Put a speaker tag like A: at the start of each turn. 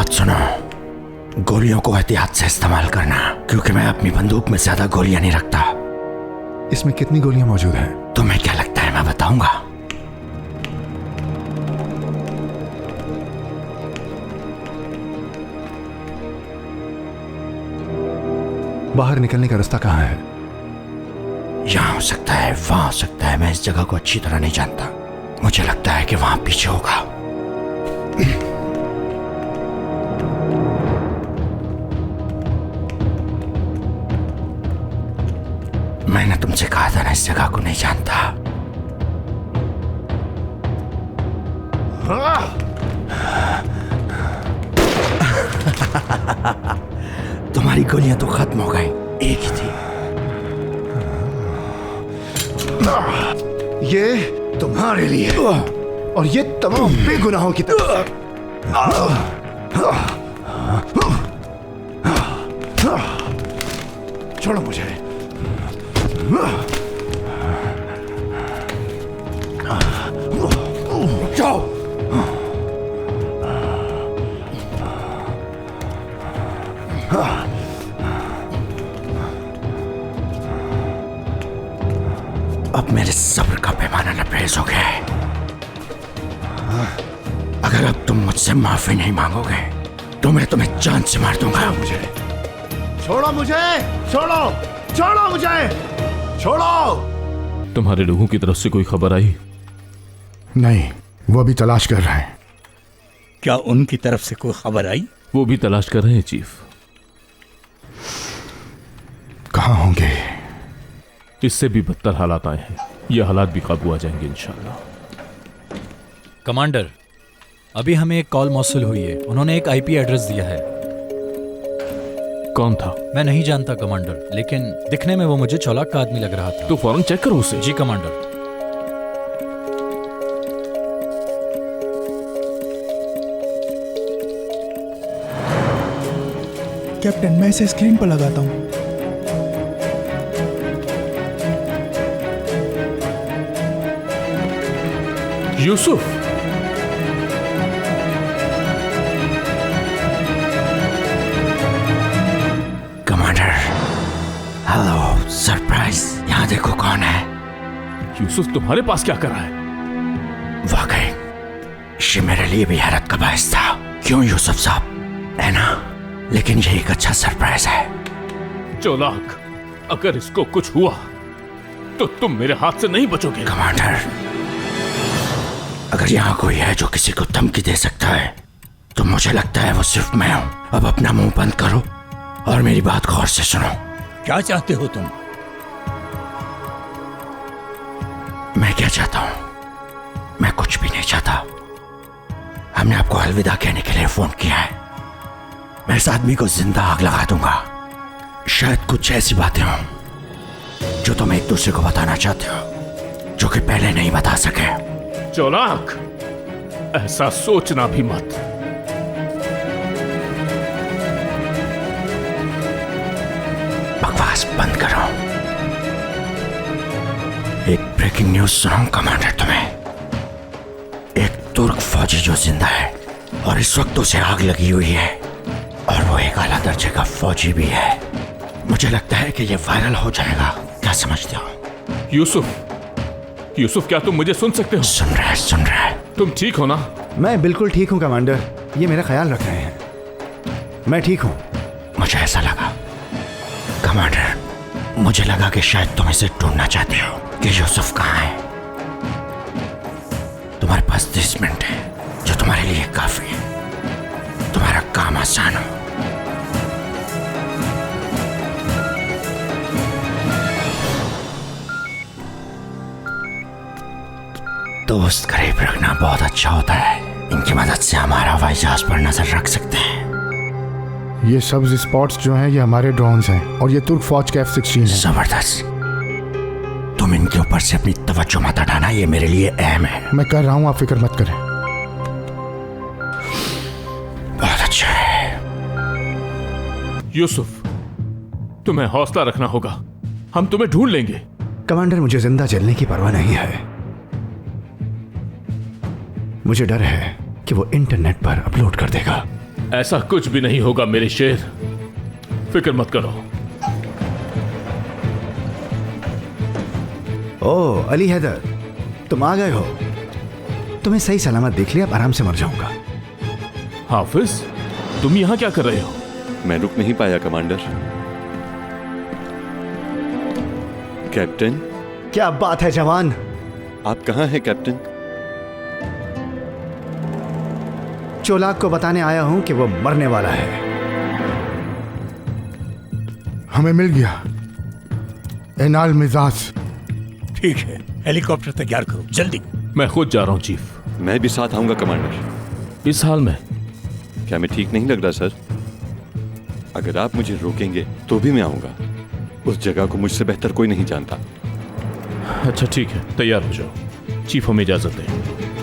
A: बात सुनो, गोलियों को एहतियात से इस्तेमाल करना, क्योंकि मैं अपनी बंदूक में ज्यादा गोलियां नहीं रखता।
B: इसमें कितनी गोलियां मौजूद हैं?
A: तुम्हें क्या लगता है मैं बताऊंगा?
B: बाहर निकलने का रास्ता कहाँ है?
A: यहाँ हो सकता है, वहां हो सकता है, मैं इस जगह को अच्छी तरह नहीं जानता। मुझे लगता है कि वहां पीछे होगा। मैंने तुमसे कहा था ना, इस जगह को नहीं जानता। तुम्हारी गोलियां तो खत्म हो गई, एक ही थी।
B: ये तुम्हारे लिए और ये तमाम बेगुनाहों की तरफ। छोड़ो मुझे।
A: जाओ। अब मेरे सब्र का पैमाना लबरेज हो गया है। अगर अब तुम मुझसे माफी नहीं मांगोगे तो मैं तुम्हें जान से मार दूंगा।
B: मुझे छोड़ो, मुझे छोड़ो, छोड़ो मुझे, छोड़ो।
C: तुम्हारे लोगों की तरफ से कोई खबर आई?
B: नहीं, वो अभी तलाश कर रहे हैं।
D: क्या उनकी तरफ से कोई खबर आई?
C: वो भी तलाश कर रहे हैं चीफ।
B: कहाँ होंगे?
C: इससे भी बदतर हालात आए हैं। ये हालात भी काबू आ जाएंगे इंशाल्लाह।
E: कमांडर, अभी हमें एक कॉल मौसूल हुई है। उन्होंने एक आईपी एड्रेस दिया है।
C: कौन था?
E: मैं नहीं जानता कमांडर, लेकिन दिखने में वो मुझे चालाक का आदमी लग रहा था।
C: तो फौरन चेक करो उसे।
E: जी कमांडर।
F: कैप्टन, मैं इसे स्क्रीन पर लगाता हूँ।
C: Yusuf,
A: commander, hello, surprise. यहाँ देखो कौन है।
C: यूसुफ तुम्हारे पास क्या कर रहा है?
A: वाकई ये मेरे लिए भी हैरत का बायस था। क्यों यूसुफ साहब, है ना? लेकिन ये एक अच्छा सरप्राइज है।
C: चौलाक, अगर इसको कुछ हुआ तो तुम मेरे हाथ से नहीं बचोगे।
A: कमांडर, अगर यहाँ कोई है जो किसी को धमकी दे सकता है तो मुझे लगता है वो सिर्फ मैं हूं। अब अपना मुंह बंद करो और मेरी बात गौर से सुनो।
D: क्या चाहते हो तुम?
A: मैं क्या चाहता हूं? मैं कुछ भी नहीं चाहता। हमने आपको अलविदा कहने के लिए फोन किया है। मैं इस आदमी को जिंदा आग लगा दूंगा। शायद कुछ ऐसी बातें हों जो तुम एक दूसरे को बताना चाहते हो, जो कि पहले नहीं बता सके।
C: चौलाक, ऐसा सोचना भी मत।
A: बकवास बंद करो। एक ब्रेकिंग न्यूज सुनाऊं कमांडर तुम्हें। एक तुर्क फौजी जो जिंदा है और इस वक्त उसे आग लगी हुई है, और वो एक आला दर्जे का फौजी भी है। मुझे लगता है कि ये वायरल हो जाएगा। क्या समझते हो?
C: यूसुफ, क्या तुम मुझे सुन सकते हो?
A: सुन रहे हैं।
C: तुम ठीक हो ना?
B: मैं बिल्कुल ठीक हूँ कमांडर, ये मेरा ख्याल रख रहे हैं। मैं ठीक हूँ।
A: मुझे ऐसा लगा कमांडर, मुझे लगा कि शायद तुम इसे ढूंढना चाहते हो कि यूसुफ कहाँ है। तुम्हारे पास 30 मिनट है, जो तुम्हारे लिए काफी है। तुम्हारा काम आसान हो। दोस्त करीब रखना बहुत अच्छा होता है। इनकी मदद से हमारा हवाई जहाज पर नजर रख सकते हैं।
B: ये सब्ज स्पॉट्स जो हैं ये हमारे ड्रोन्स हैं, और ये तुर्क फौज के F-16 है।
A: जबरदस्त। तुम इनके ऊपर से अपनी तवज्जो मत हटाना, ये मेरे लिए अहम है।
B: मैं कर रहा हूँ, आप फिक्र मत करें।
A: बहुत अच्छा है।
C: यूसुफ, तुम्हें हौसला रखना होगा। हम तुम्हें ढूंढ लेंगे।
B: कमांडर, मुझे जिंदा जलने की परवाह नहीं है। मुझे डर है कि वो इंटरनेट पर अपलोड कर देगा।
C: ऐसा कुछ भी नहीं होगा मेरे शेर, फिक्र मत करो।
B: ओ अली हैदर, तुम आ गए हो। तुम्हें सही सलामत देख लिया, अब आराम से मर जाऊंगा।
C: हाफिज, तुम यहां क्या कर रहे हो?
G: मैं रुक नहीं पाया कमांडर। कैप्टन,
B: क्या बात है जवान।
G: आप कहाँ हैं कैप्टन?
B: चोलाक को बताने आया हूं कि वो मरने वाला है।
F: हमें मिल गया एनाल मिजाज।
D: ठीक है, हेलीकॉप्टर तैयार करो जल्दी।
C: मैं खुद जा रहा हूं चीफ।
G: मैं भी साथ आऊंगा कमांडर।
C: इस हाल में
G: क्या मैं ठीक नहीं लग रहा सर? अगर आप मुझे रोकेंगे तो भी मैं आऊंगा। उस जगह को मुझसे बेहतर कोई नहीं जानता।
C: अच्छा ठीक है, तैयार हो जाओ। चीफ हमें इजाजत दें।